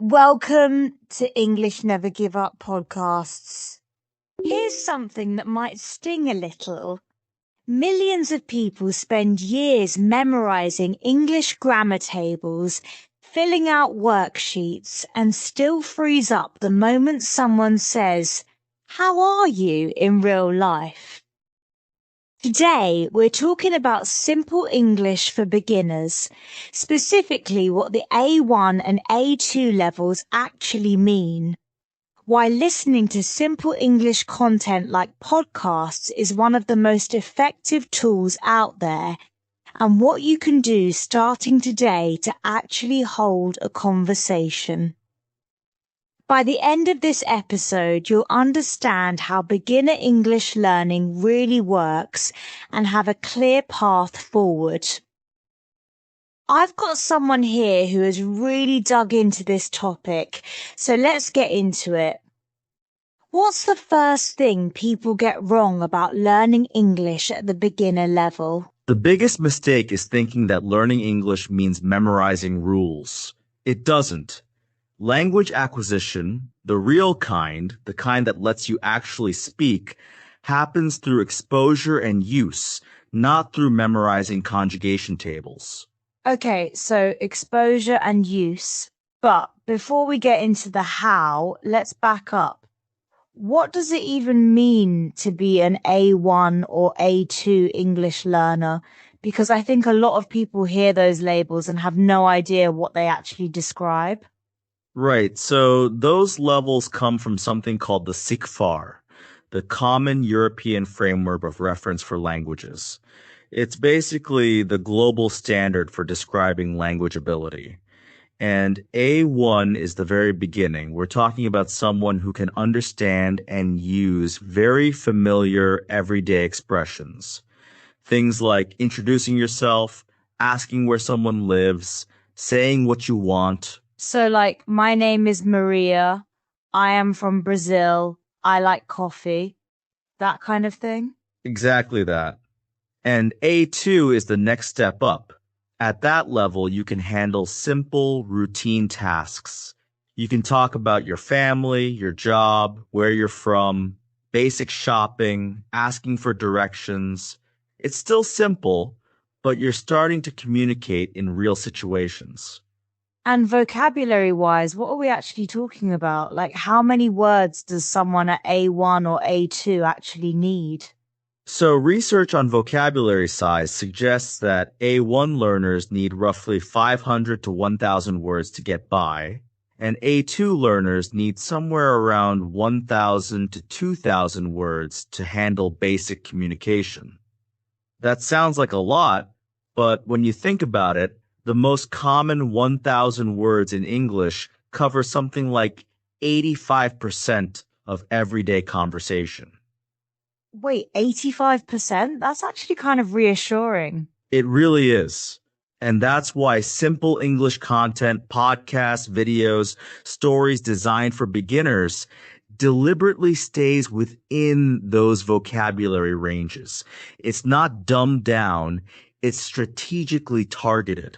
Welcome to English Never Give Up podcasts. Here's something that might sting a little. Millions of people spend years memorizing English grammar tables, filling out worksheets, and still freeze up the moment someone says, "How are you?" in real life. Today, we're talking about simple English for beginners, specifically what the A1 and A2 levels actually mean, why listening to simple English content like podcasts is one of the most effective tools out there, and what you can do starting today to actually hold a conversation. By the end of this episode, you'll understand how beginner English learning really works and have a clear path forward. I've got someone here who has really dug into this topic, so let's get into it. What's the first thing people get wrong about learning English at the beginner level? The biggest mistake is thinking that learning English means memorizing rules. It doesn't. Language acquisition, the real kind, the kind that lets you actually speak, happens through exposure and use, not through memorizing conjugation tables. Okay, so exposure and use. But before we get into the how, let's back up. What does it even mean to be an A1 or A2 English learner? Because I think a lot of people hear those labels and have no idea what they actually describe. Right, so those levels come from something called the CICFAR, the Common European Framework of Reference for Languages. It's basically the global standard for describing language ability. And A1 is the very beginning. We're talking about someone who can understand and use very familiar everyday expressions. Things like introducing yourself, asking where someone lives, saying what you want. So like, my name is Maria, I am from Brazil, I like coffee, that kind of thing? Exactly that. And A2 is the next step up. At that level, you can handle simple, routine tasks. You can talk about your family, your job, where you're from, basic shopping, asking for directions. It's still simple, but you're starting to communicate in real situations. And vocabulary-wise, what are we actually talking about? Like, how many words does someone at A1 or A2 actually need? So research on vocabulary size suggests that A1 learners need roughly 500 to 1,000 words to get by, and A2 learners need somewhere around 1,000 to 2,000 words to handle basic communication. That sounds like a lot, but when you think about it, the most common 1,000 words in English cover something like 85% of everyday conversation. Wait, 85%? That's actually kind of reassuring. It really is. And that's why simple English content, podcasts, videos, stories designed for beginners deliberately stays within those vocabulary ranges. It's not dumbed down. It's strategically targeted.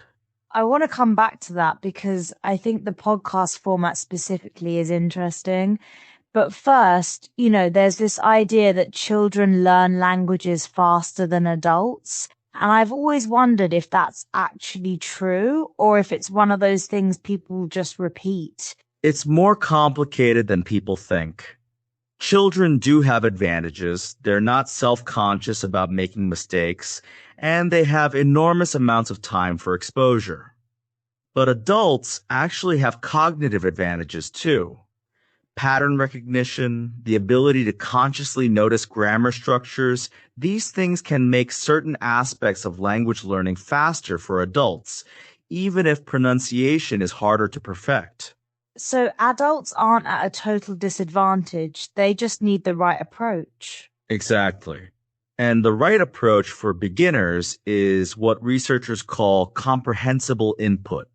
I want to come back to that because I think the podcast format specifically is interesting. But first, there's this idea that children learn languages faster than adults. And I've always wondered if that's actually true or if it's one of those things people just repeat. It's more complicated than people think. Children do have advantages. They're not self-conscious about making mistakes, and they have enormous amounts of time for exposure. But adults actually have cognitive advantages too. Pattern recognition, the ability to consciously notice grammar structures, these things can make certain aspects of language learning faster for adults, even if pronunciation is harder to perfect. So adults aren't at a total disadvantage. They just need the right approach. Exactly. And the right approach for beginners is what researchers call comprehensible input.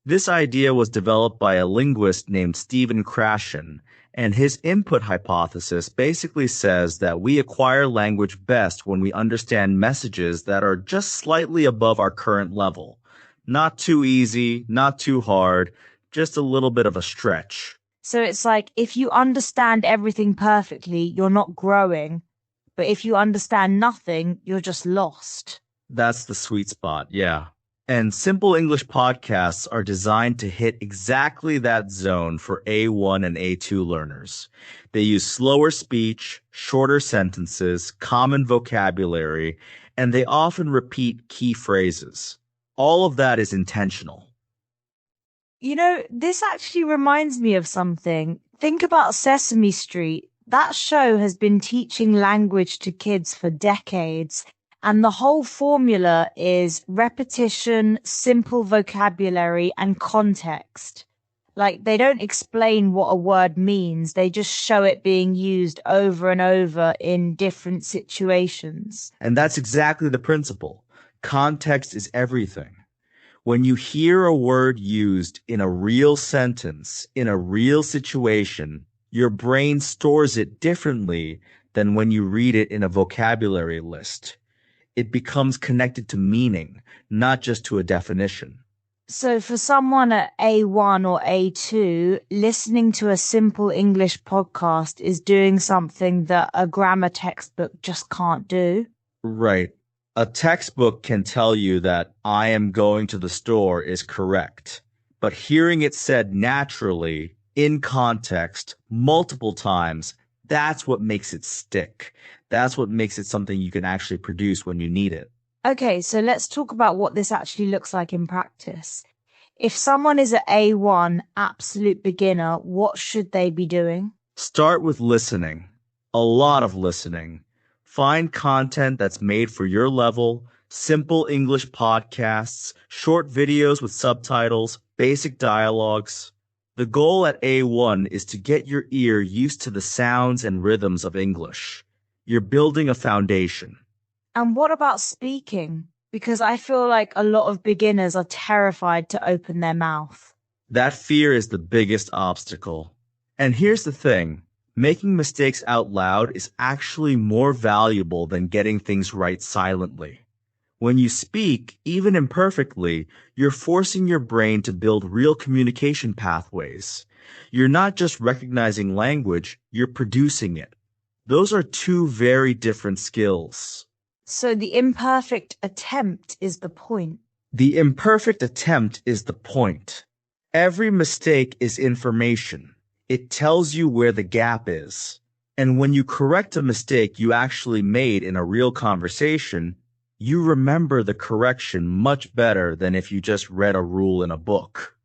This idea was developed by a linguist named Stephen Krashen, and his input hypothesis basically says that we acquire language best when we understand messages that are just slightly above our current level. Not too easy, not too hard, just a little bit of a stretch. So it's like if you understand everything perfectly, you're not growing. But if you understand nothing, you're just lost. That's the sweet spot, yeah. And Simple English podcasts are designed to hit exactly that zone for A1 and A2 learners. They use slower speech, shorter sentences, common vocabulary, and they often repeat key phrases. All of that is intentional. You know, this actually reminds me of something. Think about Sesame Street. That show has been teaching language to kids for decades. And the whole formula is repetition, simple vocabulary, and context. Like, they don't explain what a word means. They just show it being used over and over in different situations. And that's exactly the principle. Context is everything. When you hear a word used in a real sentence, in a real situation, your brain stores it differently than when you read it in a vocabulary list. It becomes connected to meaning, not just to a definition. So for someone at A1 or A2, listening to a simple English podcast is doing something that a grammar textbook just can't do. Right. A textbook can tell you that I am going to the store is correct, but hearing it said naturally, in context, multiple times, that's what makes it stick. That's what makes it something you can actually produce when you need it. Okay, so let's talk about what this actually looks like in practice. If someone is at A1, absolute beginner, what should they be doing? Start with listening. A lot of listening. Find content that's made for your level, simple English podcasts, short videos with subtitles, basic dialogues. The goal at A1 is to get your ear used to the sounds and rhythms of English. You're building a foundation. And what about speaking? Because I feel like a lot of beginners are terrified to open their mouth. That fear is the biggest obstacle. And here's the thing. Making mistakes out loud is actually more valuable than getting things right silently. When you speak, even imperfectly, you're forcing your brain to build real communication pathways. You're not just recognizing language, you're producing it. Those are two very different skills. So the imperfect attempt is the point. The imperfect attempt is the point. Every mistake is information. It tells you where the gap is. And when you correct a mistake you actually made in a real conversation, you remember the correction much better than if you just read a rule in a book.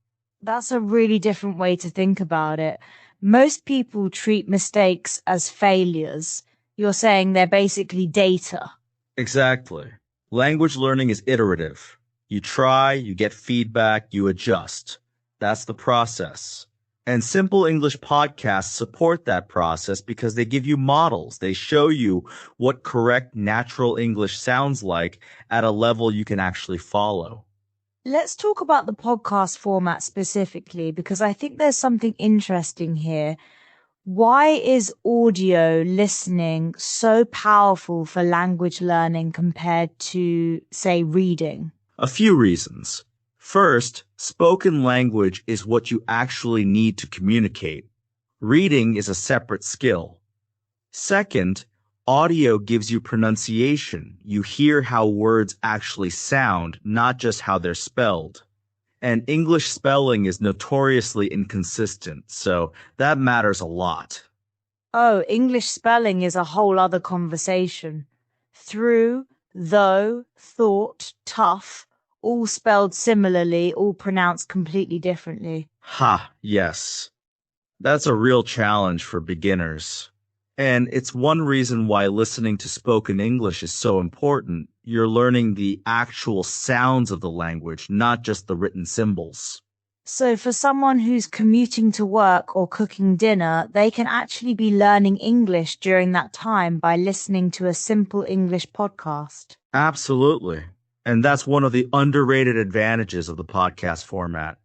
That's a really different way to think about it. Most people treat mistakes as failures. You're saying they're basically data. Exactly. Language learning is iterative. You try, you get feedback, you adjust. That's the process. And Simple English podcasts support that process because they give you models. They show you what correct natural English sounds like at a level you can actually follow. Let's talk about the podcast format specifically, because I think there's something interesting here. Why is audio listening so powerful for language learning compared to, say, reading? A few reasons. First, spoken language is what you actually need to communicate. Reading is a separate skill. Second, audio gives you pronunciation. You hear how words actually sound, not just how they're spelled. And English spelling is notoriously inconsistent, so that matters a lot. Oh, English spelling is a whole other conversation. Through, though, thought, tough, all spelled similarly, all pronounced completely differently. Ha, yes. That's a real challenge for beginners. And it's one reason why listening to spoken English is so important. You're learning the actual sounds of the language, not just the written symbols. So for someone who's commuting to work or cooking dinner, they can actually be learning English during that time by listening to a simple English podcast. Absolutely. And that's one of the underrated advantages of the podcast format.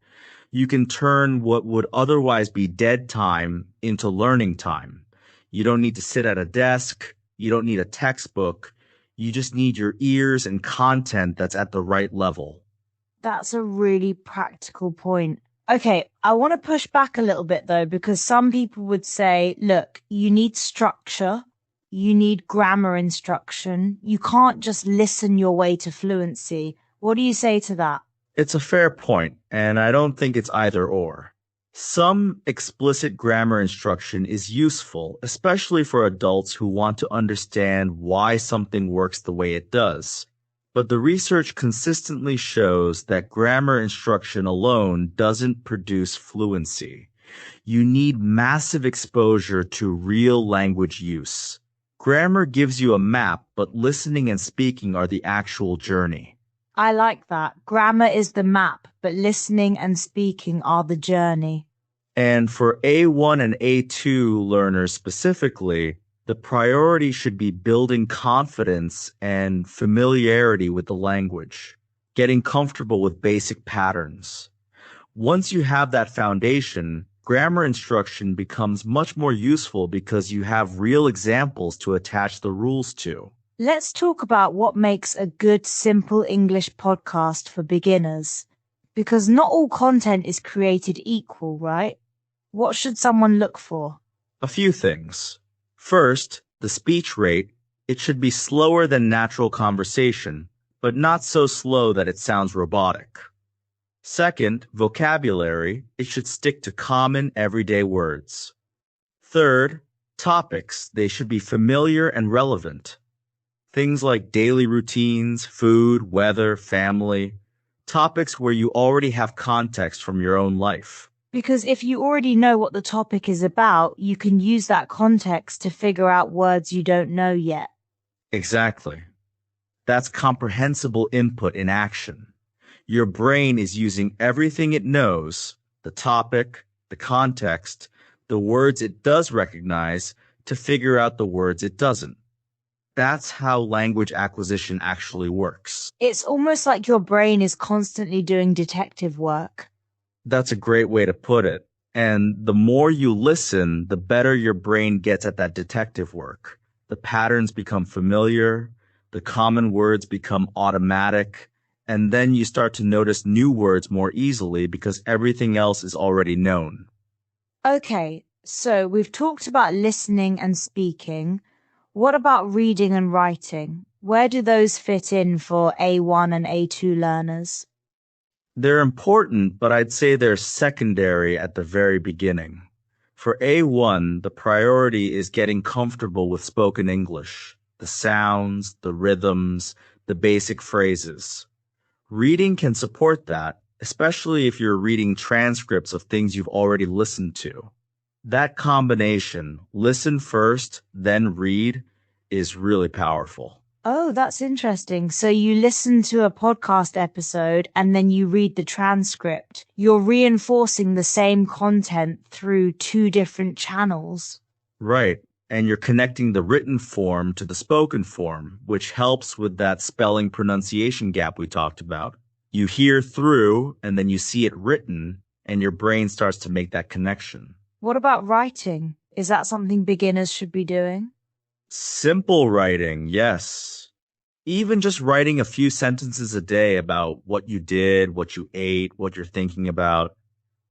You can turn what would otherwise be dead time into learning time. You don't need to sit at a desk. You don't need a textbook. You just need your ears and content that's at the right level. That's a really practical point. Okay, I want to push back a little bit though, because some people would say, look, you need structure, you need grammar instruction, you can't just listen your way to fluency. What do you say to that? It's a fair point, and I don't think it's either or. Some explicit grammar instruction is useful, especially for adults who want to understand why something works the way it does. But the research consistently shows that grammar instruction alone doesn't produce fluency. You need massive exposure to real language use. Grammar gives you a map, but listening and speaking are the actual journey. I like that. Grammar is the map, but listening and speaking are the journey. And for A1 and A2 learners specifically, the priority should be building confidence and familiarity with the language, getting comfortable with basic patterns. Once you have that foundation, grammar instruction becomes much more useful because you have real examples to attach the rules to. Let's talk about what makes a good, simple English podcast for beginners. Because not all content is created equal, right? What should someone look for? A few things. First, the speech rate. It should be slower than natural conversation, but not so slow that it sounds robotic. Second, vocabulary. It should stick to common, everyday words. Third, topics. They should be familiar and relevant. Things like daily routines, food, weather, family. Topics where you already have context from your own life. Because if you already know what the topic is about, you can use that context to figure out words you don't know yet. Exactly. That's comprehensible input in action. Your brain is using everything it knows, the topic, the context, the words it does recognize, to figure out the words it doesn't. That's how language acquisition actually works. It's almost like your brain is constantly doing detective work. That's a great way to put it. And the more you listen, the better your brain gets at that detective work. The patterns become familiar, the common words become automatic, and then you start to notice new words more easily because everything else is already known. Okay, so we've talked about listening and speaking. What about reading and writing? Where do those fit in for A1 and A2 learners? They're important, but I'd say they're secondary at the very beginning. For A1, the priority is getting comfortable with spoken English, the sounds, the rhythms, the basic phrases. Reading can support that, especially if you're reading transcripts of things you've already listened to. That combination, listen first, then read, is really powerful. Oh, that's interesting. So you listen to a podcast episode and then you read the transcript. You're reinforcing the same content through two different channels. Right. And you're connecting the written form to the spoken form, which helps with that spelling pronunciation gap we talked about. You hear through and then you see it written and your brain starts to make that connection. What about writing? Is that something beginners should be doing? Simple writing, yes. Even just writing a few sentences a day about what you did, what you ate, what you're thinking about.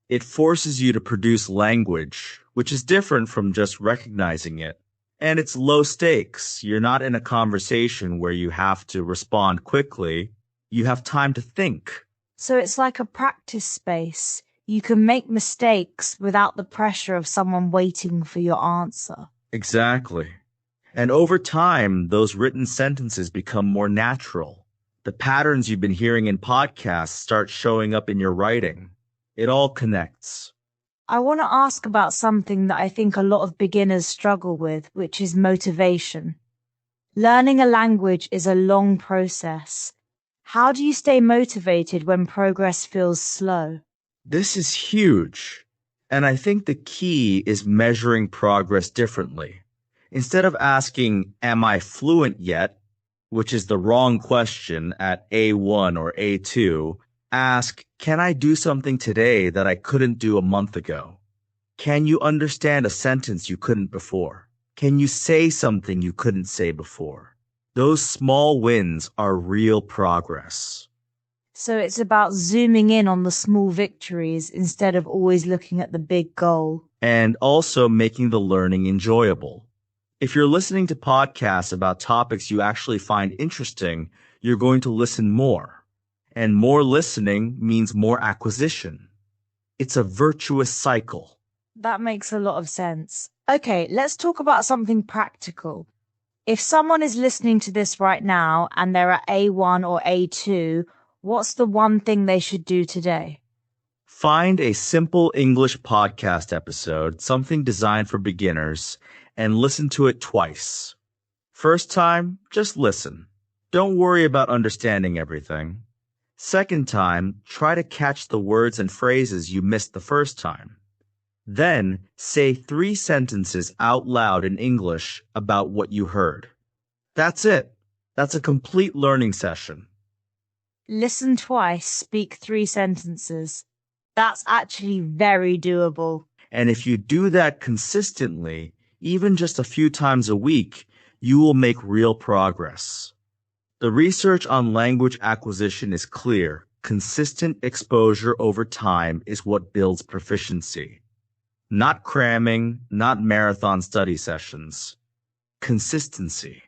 It forces you to produce language, which is different from just recognizing it. And it's low stakes. You're not in a conversation where you have to respond quickly. You have time to think. So it's like a practice space. You can make mistakes without the pressure of someone waiting for your answer. Exactly. And over time, those written sentences become more natural. The patterns you've been hearing in podcasts start showing up in your writing. It all connects. I want to ask about something that I think a lot of beginners struggle with, which is motivation. Learning a language is a long process. How do you stay motivated when progress feels slow? This is huge. And I think the key is measuring progress differently. Instead of asking, am I fluent yet? Which is the wrong question at A1 or A2, ask, can I do something today that I couldn't do a month ago? Can you understand a sentence you couldn't before? Can you say something you couldn't say before? Those small wins are real progress. So it's about zooming in on the small victories instead of always looking at the big goal. And also making the learning enjoyable. If you're listening to podcasts about topics you actually find interesting, you're going to listen more. And more listening means more acquisition. It's a virtuous cycle. That makes a lot of sense. Okay, let's talk about something practical. If someone is listening to this right now and they're at A1 or A2, what's the one thing they should do today? Find a simple English podcast episode, something designed for beginners, and listen to it twice. First time, just listen. Don't worry about understanding everything. Second time, try to catch the words and phrases you missed the first time. Then, say 3 sentences out loud in English about what you heard. That's it. That's a complete learning session. Listen twice, speak 3 sentences. That's actually very doable. And if you do that consistently, even just a few times a week, you will make real progress. The research on language acquisition is clear. Consistent exposure over time is what builds proficiency. Not cramming, not marathon study sessions. Consistency.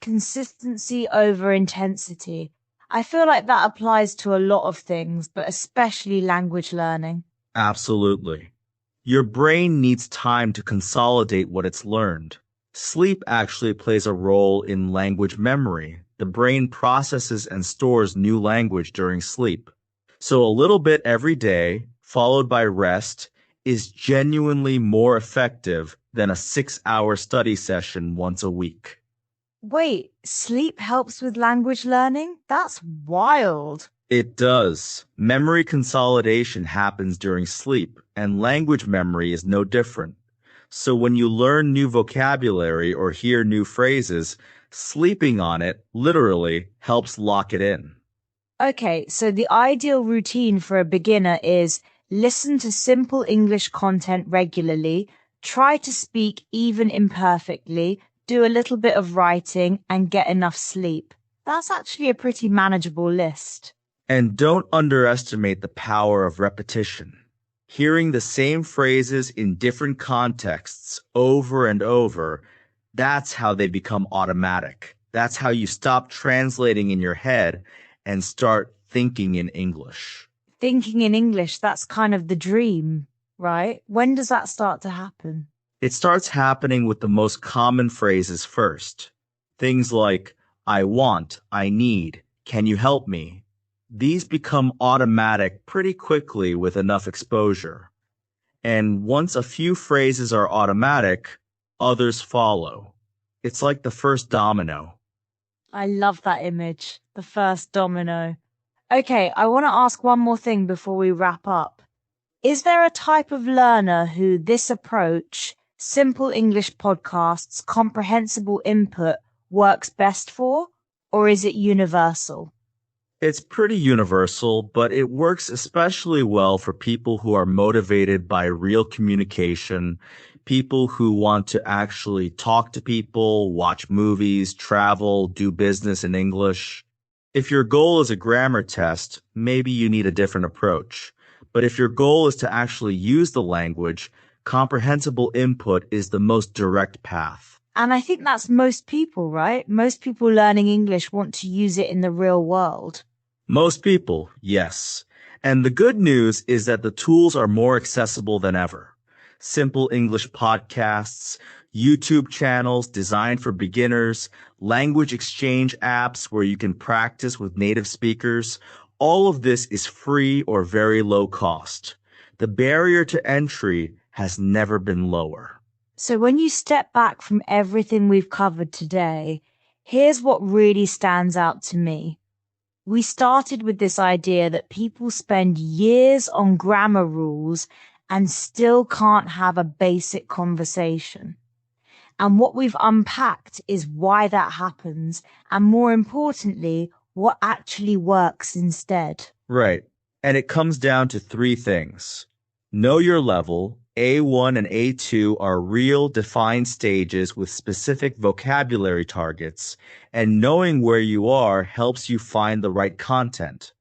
Consistency over intensity. I feel like that applies to a lot of things, but especially language learning. Absolutely. Your brain needs time to consolidate what it's learned. Sleep actually plays a role in language memory. The brain processes and stores new language during sleep. So a little bit every day, followed by rest, is genuinely more effective than a 6-hour study session once a week. Wait, sleep helps with language learning? That's wild. It does. Memory consolidation happens during sleep, and language memory is no different. So when you learn new vocabulary or hear new phrases, sleeping on it literally helps lock it in. Okay, so the ideal routine for a beginner is listen to simple English content regularly, try to speak even imperfectly, do a little bit of writing, and get enough sleep. That's actually a pretty manageable list. And don't underestimate the power of repetition. Hearing the same phrases in different contexts over and over, that's how they become automatic. That's how you stop translating in your head and start thinking in English. Thinking in English, that's kind of the dream, right? When does that start to happen? It starts happening with the most common phrases first. Things like, I want, I need, can you help me? These become automatic pretty quickly with enough exposure. And once a few phrases are automatic, others follow. It's like the first domino. I love that image, the first domino. Okay, I want to ask one more thing before we wrap up. Is there a type of learner who this approach, simple English podcasts, comprehensible input, works best for? Or is it universal? It's pretty universal, but it works especially well for people who are motivated by real communication, people who want to actually talk to people, watch movies, travel, do business in English. If your goal is a grammar test, maybe you need a different approach. But if your goal is to actually use the language, comprehensible input is the most direct path. And I think that's most people, right? Most people learning English want to use it in the real world. Most people, yes. And the good news is that the tools are more accessible than ever. Simple English podcasts, YouTube channels designed for beginners, language exchange apps where you can practice with native speakers. All of this is free or very low cost. The barrier to entry has never been lower. So when you step back from everything we've covered today, here's what really stands out to me. We started with this idea that people spend years on grammar rules and still can't have a basic conversation. And what we've unpacked is why that happens, and more importantly, what actually works instead. Right. And it comes down to 3 things. Know your level. A1 and A2 are real defined stages with specific vocabulary targets, and knowing where you are helps you find the right content.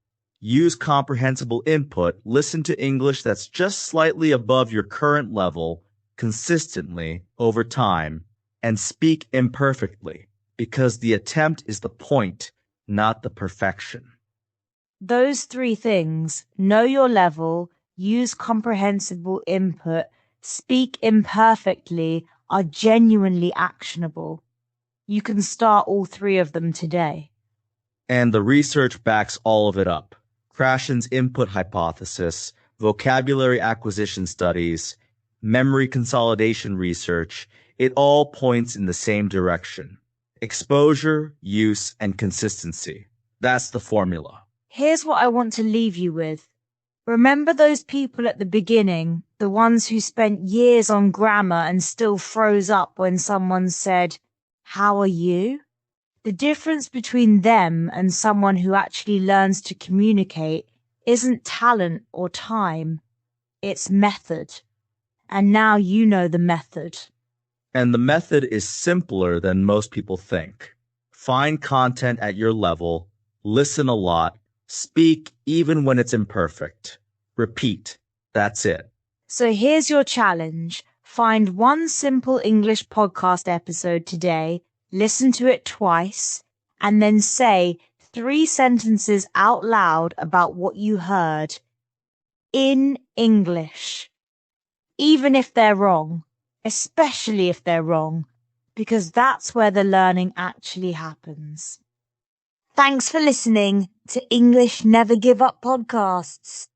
Use comprehensible input, listen to English that's just slightly above your current level consistently over time, and speak imperfectly, because the attempt is the point, not the perfection. Those three things, know your level, use comprehensible input, speak imperfectly, are genuinely actionable. You can start all three of them today. And the research backs all of it up. Krashen's input hypothesis, vocabulary acquisition studies, memory consolidation research, it all points in the same direction. Exposure, use, and consistency. That's the formula. Here's what I want to leave you with. Remember those people at the beginning, the ones who spent years on grammar and still froze up when someone said, "How are you?" The difference between them and someone who actually learns to communicate isn't talent or time, it's method. And now you know the method. And the method is simpler than most people think. Find content at your level, listen a lot, speak even when it's imperfect. Repeat. That's it. So here's your challenge. Find one simple English podcast episode today, listen to it twice, and then say 3 sentences out loud about what you heard in English. Even if they're wrong, especially if they're wrong, because that's where the learning actually happens. Thanks for listening to English Never Give Up podcasts.